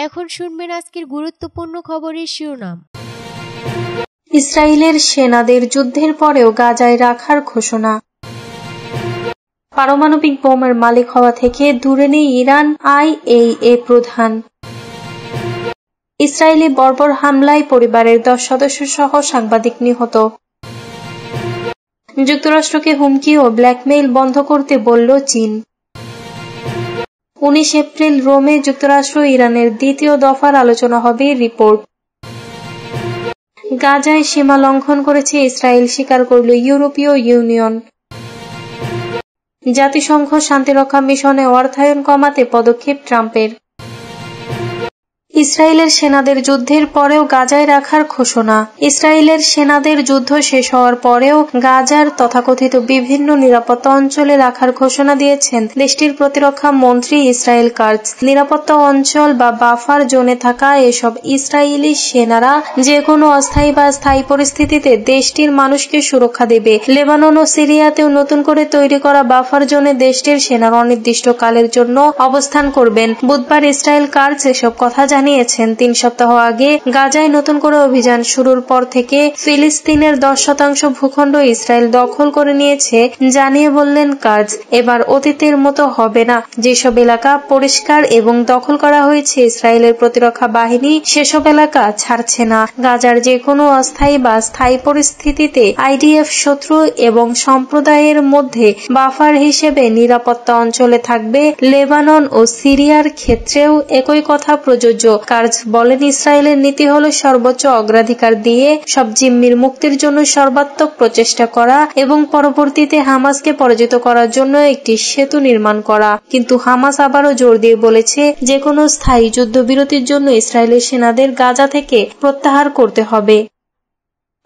এখন শুনবেন আজকের গুরুত্বপূর্ণ খবরের শিরোনাম। ইসরায়েলের সেনাদের যুদ্ধের পরেও গাজায় রাখার ঘোষণা। পারমাণবিক বোমার মালিক হওয়া থেকে দূরে নেই ইরান, IAEA প্রধান। ইসরায়েলি বর্বর হামলায় পরিবারের 10 সদস্য সহ সাংবাদিক নিহত। যুক্তরাষ্ট্রকে হুমকি ও ব্ল্যাকমেইল বন্ধ করতে বলল চীন। 19 এপ্রিল রোমে যুক্তরাষ্ট্র ইরানের দ্বিতীয় দফার আলোচনা হবে, রিপোর্ট। গাজায় সীমা লঙ্ঘন করেছে ইসরায়েল, স্বীকার করল ইউরোপীয় ইউনিয়ন। জাতিসংঘ শান্তিরক্ষা মিশনে অর্থায়ন কমাতে পদক্ষেপ ট্রাম্পের। ইসরায়েলের সেনাদের যুদ্ধের পরেও গাজায় রাখার ঘোষণা। ইসরায়েলের সেনাদের যুদ্ধ শেষ হওয়ার পরেও গাজার তথাকথিত বিভিন্ন নিরাপত্তা অঞ্চলে রাখার ঘোষণা দিয়েছেন দেশটির প্রতিরক্ষা মন্ত্রী ইসরায়েল কাটজ। নিরাপত্তা অঞ্চল বা বাফার জোনে থাকা এসব ইসরায়েলি সেনারা যে কোনো অস্থায়ী বা স্থায়ী পরিস্থিতিতে দেশটির মানুষকে সুরক্ষা দেবে। লেবানন ও সিরিয়াতেও নতুন করে তৈরি করা বাফার জোনে দেশটির সেনারা অনির্দিষ্টকালের জন্য অবস্থান করবেন। বুধবার ইসরায়েল কাটজ এসব কথা জানিয়েছেন। 3 সপ্তাহ আগে গাজায় নতুন করে অভিযান শুরুর পর থেকে ফিলিস্তিনের 10% ভূখণ্ড ইসরায়েল দখল করে নিয়েছে জানিয়ে বললেন কাটজ, এবার অতীতের মতো হবে না। যেসব এলাকা পরিষ্কার এবং দখল করা হয়েছে ইসরায়েলের প্রতিরক্ষা বাহিনী সেসব এলাকা ছাড়ছে না। গাজার যে কোনো অস্থায়ী বা স্থায়ী পরিস্থিতিতে IDF শত্রু এবং সম্প্রদায়ের মধ্যে বাফার হিসেবে নিরাপত্তা অঞ্চলে থাকবে। লেবানন ও সিরিয়ার ক্ষেত্রেও একই কথা প্রযোজ্য। কাটজ বলেন, ইসরায়েলের নীতি হল সর্বোচ্চ অগ্রাধিকার দিয়ে সব জিম্মির মুক্তির জন্য সর্বাত্মক প্রচেষ্টা করা এবং পরবর্তীতে হামাসকে পরাজিত করার জন্য একটি সেতু নির্মাণ করা। কিন্তু হামাস আবারও জোর দিয়ে বলেছে যে কোনো স্থায়ী যুদ্ধবিরতির জন্য ইসরায়েলের সেনাদের গাজা থেকে প্রত্যাহার করতে হবে।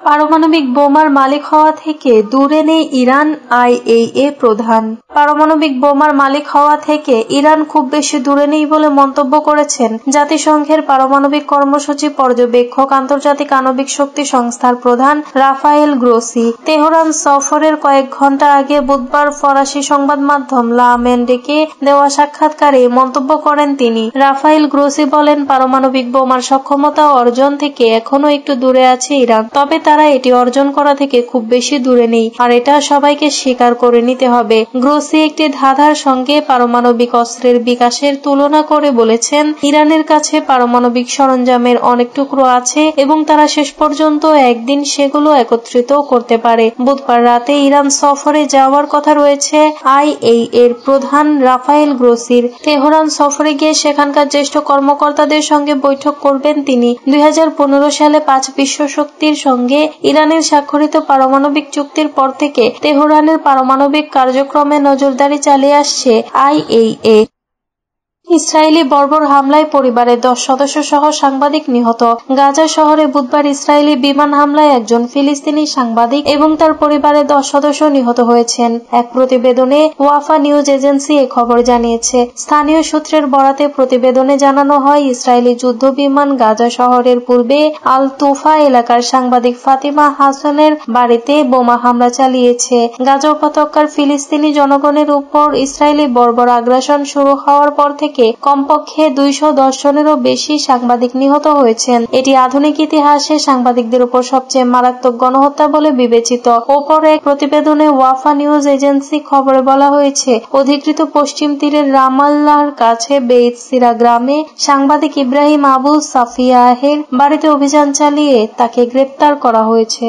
পারমাণবিক বোমার মালিক হওয়া থেকে দূরে নেই ইরান, IAEA প্রধান। পারমাণবিক বোমার মালিক হওয়া থেকে ইরান খুব বেশি দূরে নেই বলে মন্তব্য করেছেন জাতিসংঘের পারমাণবিক কর্মসূচি পর্যবেক্ষক আন্তর্জাতিক আণবিক শক্তি সংস্থার প্রধান রাফায়েল গ্রোসি। তেহরান সফরের কয়েক ঘণ্টা আগে বুধবার ফরাসি সংবাদ মাধ্যম লা মন্ডেকে দেওয়া সাক্ষাৎকারে মন্তব্য করেন তিনি। রাফায়েল গ্রোসি বলেন, পারমাণবিক বোমার সক্ষমতা অর্জন থেকে এখনো একটু দূরে আছে ইরান, তবে তারা এটি অর্জন করা থেকে খুব বেশি দূরে নেই, আর এটা সবাইকে স্বীকার করে নিতে হবে। গ্রোসি একটি ধাঁধার সঙ্গে পারমাণবিক অস্ত্রের বিকাশের তুলনা করে বলেছেন, ইরানের কাছে পারমাণবিক সরঞ্জামের অনেক টুকরো আছে এবং তারা শেষ পর্যন্ত একদিন সেগুলো একত্রিত করতে পারে। বুধবার রাতে ইরান সফরে যাওয়ার কথা রয়েছে IAEA প্রধান রাফায়েল গ্রোসির। তেহরান সফরে গিয়ে সেখানকার জ্যেষ্ঠ কর্মকর্তাদের সঙ্গে বৈঠক করবেন তিনি। 2015 সালে 5 বিশ্ব শক্তির সঙ্গে ইরানের স্বাক্ষরিত পারমাণবিক চুক্তির পর থেকে তেহরানের পারমাণবিক কার্যক্রমে নজরদারি চালিয়ে আসছে IAEA। ইসরায়েলি বর্বর হামলায় পরিবারের 10 সদস্য সহ সাংবাদিক নিহত। গাজা শহরে বুধবার ইসরায়েলি বিমান হামলায় একজন ফিলিস্তিনি সাংবাদিক এবং তার পরিবারের 10 সদস্য নিহত হয়েছেন। এক প্রতিবেদনে ওয়াফা নিউজ এজেন্সি এ খবর জানিয়েছে। স্থানীয় সূত্রের বরাতে প্রতিবেদনে জানানো হয়, ইসরায়েলি যুদ্ধ বিমান গাজা শহরের পূর্বে আল তুফা এলাকার সাংবাদিক ফাতিমা হাসানের বাড়িতে বোমা হামলা চালিয়েছে। গাজা উপত্যকার ফিলিস্তিনি জনগণের উপর ইসরায়েলি বর্বর আগ্রাসন শুরু হওয়ার পর থেকে কমপক্ষে 210 জনেরও বেশি সাংবাদিক নিহত হয়েছেন। এটি আধুনিক ইতিহাসে সাংবাদিকদের উপর সবচেয়ে মারাত্মক গণহত্যা বলে বিবেচিত। অপর এক প্রতিবেদনে ওয়াফা নিউজ এজেন্সি খবরে বলা হয়েছে, অধিকৃত পশ্চিম তীরের রামাল্লাহর কাছে বেইত সিরা গ্রামে সাংবাদিক ইব্রাহিম আবু সাফিয়াহের বাড়িতে অভিযান চালিয়ে তাকে গ্রেপ্তার করা হয়েছে।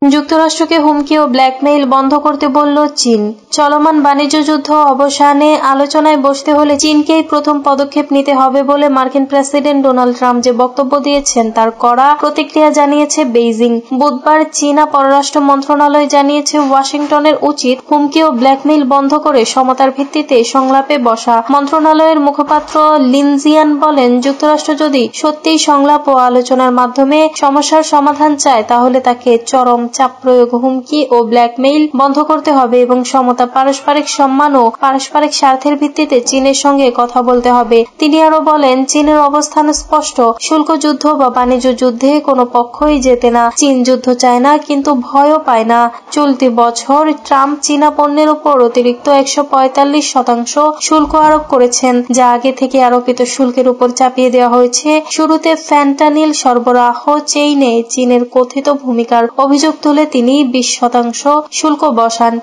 যুক্তরাষ্ট্রকে হুমকি ও ব্ল্যাকমেইল বন্ধ করতে বলল চীন। চলমান বাণিজ্য যুদ্ধ অবসানে আলোচনায় বসতে হলে চীনকেই প্রথম পদক্ষেপ নিতে হবে বলে মার্কিন প্রেসিডেন্ট ডোনাল্ড ট্রাম্প যে বক্তব্য দিয়েছেন তার কড়া প্রতিক্রিয়া জানিয়েছে বেইজিং। বুধবার চীনা পররাষ্ট্র মন্ত্রণালয় জানিয়েছে, ওয়াশিংটনের উচিত হুমকি ও ব্ল্যাকমেইল বন্ধ করে সমতার ভিত্তিতে সংলাপে বসা। মন্ত্রণালয়ের মুখপাত্র লিনজিয়ান বলেন, যুক্তরাষ্ট্র যদি সত্যিই সংলাপ ও আলোচনার মাধ্যমে সমস্যার সমাধান চায় তাহলে তাকে চরম চাপ প্রয়োগ, হুমকি ও ব্ল্যাকমেইল বন্ধ করতে হবে এবং সমতা, পারস্পরিক সম্মান ও পারস্পরিক স্বার্থের ভিত্তিতে চীনের সঙ্গে কথা বলতে হবে। তিনি আরো বলেন, চীনের অবস্থান স্পষ্ট, শুল্ক যুদ্ধ বা বাণিজ্য যুদ্ধে কোনো পক্ষই জেতে না। চীন যুদ্ধ চায় না, কিন্তু ভয়ও পায় না। চলতি বছর ট্রাম্প চীনা পণ্যের উপর অতিরিক্ত 145% শুল্ক আরোপ করেছেন, যা আগে থেকে আরোপিত শুল্কের উপর চাপিয়ে দেওয়া হয়েছে। শুরুতে ফ্যান্টানিল সরবরাহ চেইনে চীনের কথিত ভূমিকার অভিযোগ তুলে তিনি 20% শুল্ক বসান।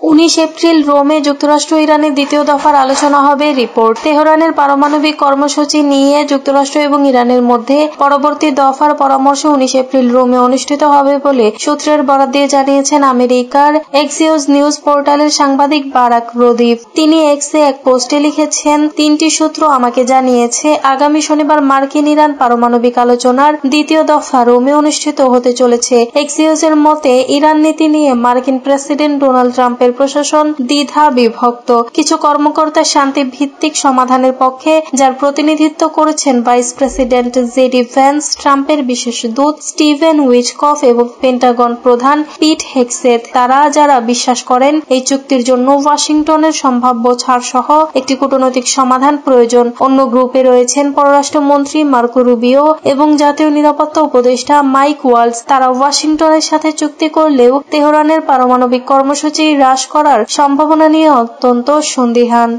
19 এপ্রিল রোমে যুক্তরাষ্ট্র ইরানের দ্বিতীয় দফার আলোচনা হবে। রিপোর্ট, তেহরানের পারমাণবিক কর্মসূচি নিয়ে যুক্তরাষ্ট্র এবং ইরানের মধ্যে পরবর্তী দফার পরামর্শ 19 এপ্রিল রোমে অনুষ্ঠিত হবে বলে সূত্রের বরাত দিয়ে জানিয়েছেন আমেরিকার এক্সিওস নিউজ পোর্টালের সাংবাদিক বারাক রদিফ। তিনি এক্সে এক পোস্টে লিখেছেন, 3টি সূত্র আমাকে জানিয়েছে আগামী শনিবার মার্কিন ইরান পারমাণবিক আলোচনার দ্বিতীয় দফা রোমে অনুষ্ঠিত হতে চলেছে। এক্সিওসের মতে, ইরান নীতি নিয়ে মার্কিন প্রেসিডেন্ট ডোনাল্ড ট্রাম্পের প্রশাসন দ্বিধা বিভক্ত। কিছু কর্মকর্তা শান্তি ভিত্তিক সমাধানের পক্ষে, যার প্রতিনিধিত্ব করেছেন ভাইস প্রেসিডেন্ট জেডি ভ্যান্স, ট্রাম্পের বিশেষ দূত স্টিভেন উইচকফ এবং পেন্টাগন প্রধান পিট হেগসেথ। তারা যারা বিশ্বাস করেন এই চুক্তির জন্য ওয়াশিংটনের সম্ভাব্য ছাড় সহ একটি কূটনৈতিক সমাধান প্রয়োজন। অন্য গ্রুপে রয়েছেন পররাষ্ট্রমন্ত্রী মার্কো রুবিও এবং জাতীয় নিরাপত্তা উপদেষ্টা মাইক ওয়ালস। তারা ওয়াশিংটনের সাথে চুক্তি করলেও তেহরানের পারমাণবিক কর্মসূচি হ্রাস করার সম্ভাবনা নিয়ে অত্যন্ত সন্দিহান।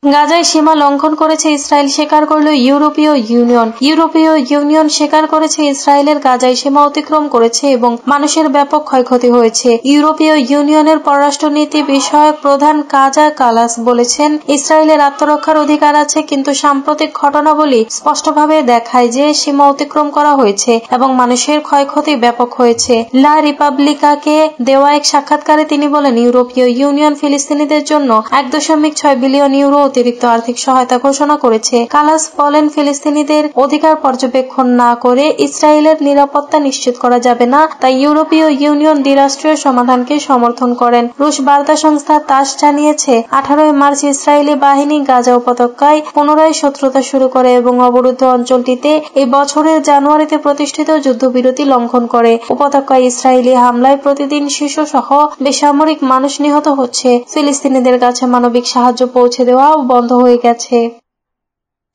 গাজায় সীমা লঙ্ঘন করেছে ইসরায়েল স্বীকার করল ইউরোপীয় ইউনিয়ন। ইউরোপীয় ইউনিয়ন স্বীকার করেছে ইসরায়েলের গাজায় সীমা অতিক্রম করেছে এবং মানুষের ব্যাপক ক্ষয়ক্ষতি হয়েছে। ইউরোপীয় ইউনিয়নের পররাষ্ট্রনীতি বিষয়ক প্রধান কাজা কালাস বলেছেন, ইসরায়েলের আত্মরক্ষার অধিকার আছে, কিন্তু সাম্প্রতিক ঘটনাবলী স্পষ্টভাবে দেখায় যে সীমা অতিক্রম করা হয়েছে এবং মানুষের ক্ষয়ক্ষতি ব্যাপক হয়েছে। লা রিপাবলিকাকে দেওয়া এক সাক্ষাৎকারে তিনি বলেন, ইউরোপীয় ইউনিয়ন ফিলিস্তিনিদের জন্য 1.6 বিলিয়ন ইউরো অতিরিক্ত আর্থিক সহায়তা ঘোষণা করেছে। কালাস বলেন, ফিলিস্তিনিদের অধিকার পর্যবেক্ষণ না করে ইসরায়েলের নিরাপত্তা নিশ্চিত করা যাবে না, তাই ইউরোপীয় ইউনিয়ন দ্বিরাষ্ট্রীয় সমাধানকে সমর্থন করেন। রুশ বার্তা সংস্থা তাস জানিয়েছে, 18 মার্চ ইসরায়েলি বাহিনী গাজা উপত্যকায় পুনরায় শত্রুতা শুরু করে এবং অবরুদ্ধ অঞ্চলটিতে এই বছরের জানুয়ারিতে প্রতিষ্ঠিত যুদ্ধবিরতি লঙ্ঘন করে। উপত্যকায় ইসরায়েলি হামলায় প্রতিদিন শিশু সহ বেসামরিক মানুষ নিহত হচ্ছে। ফিলিস্তিনিদের কাছে মানবিক সাহায্য পৌঁছে দেওয়া বন্ধ হয়ে গেছে।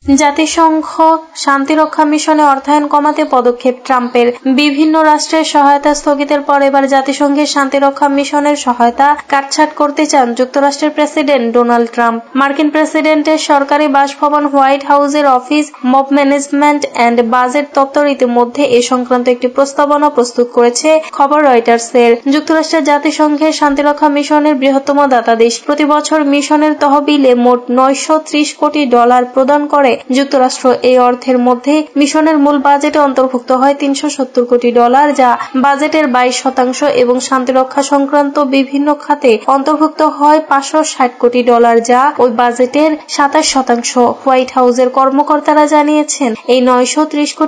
জাতিসংঘ শান্তিরক্ষা মিশনে অর্থায়ন কমাতে পদক্ষেপ ট্রাম্পের। বিভিন্ন রাষ্ট্রের সহায়তা স্থগিতের পর এবার জাতিসংঘের শান্তিরক্ষা মিশনের সহায়তা কাটছাঁট করতে চান যুক্তরাষ্ট্রের প্রেসিডেন্ট ডোনাল্ড ট্রাম্প। মার্কিন প্রেসিডেন্টের সরকারি বাসভবন হোয়াইট হাউসের office mob management and budget দপ্তর ইতিমধ্যে এ সংক্রান্ত একটি প্রস্তাবনা প্রস্তুত করেছে, খবর রয়টার্সের। যুক্তরাষ্ট্রের জাতিসংঘের শান্তিরক্ষা মিশনের বৃহত্তম দাতা দেশ। প্রতি বছর মিশনের তহবিলে মোট $930 কোটি প্রদান করে যুক্তরাষ্ট্র। এই অর্থের মধ্যে মিশনের মূল বাজেটে অন্তর্ভুক্ত হয় $370 কোটি, যা বাজেটের 22% এবং শান্তিরক্ষা সংক্রান্ত বিভিন্ন খাতে অন্তর্ভুক্ত হয় $560 কোটি, যা ওই বাজেটের 27%। হোয়াইট হাউসের কর্মকর্তারা জানিয়েছেন, এই $930 কোটি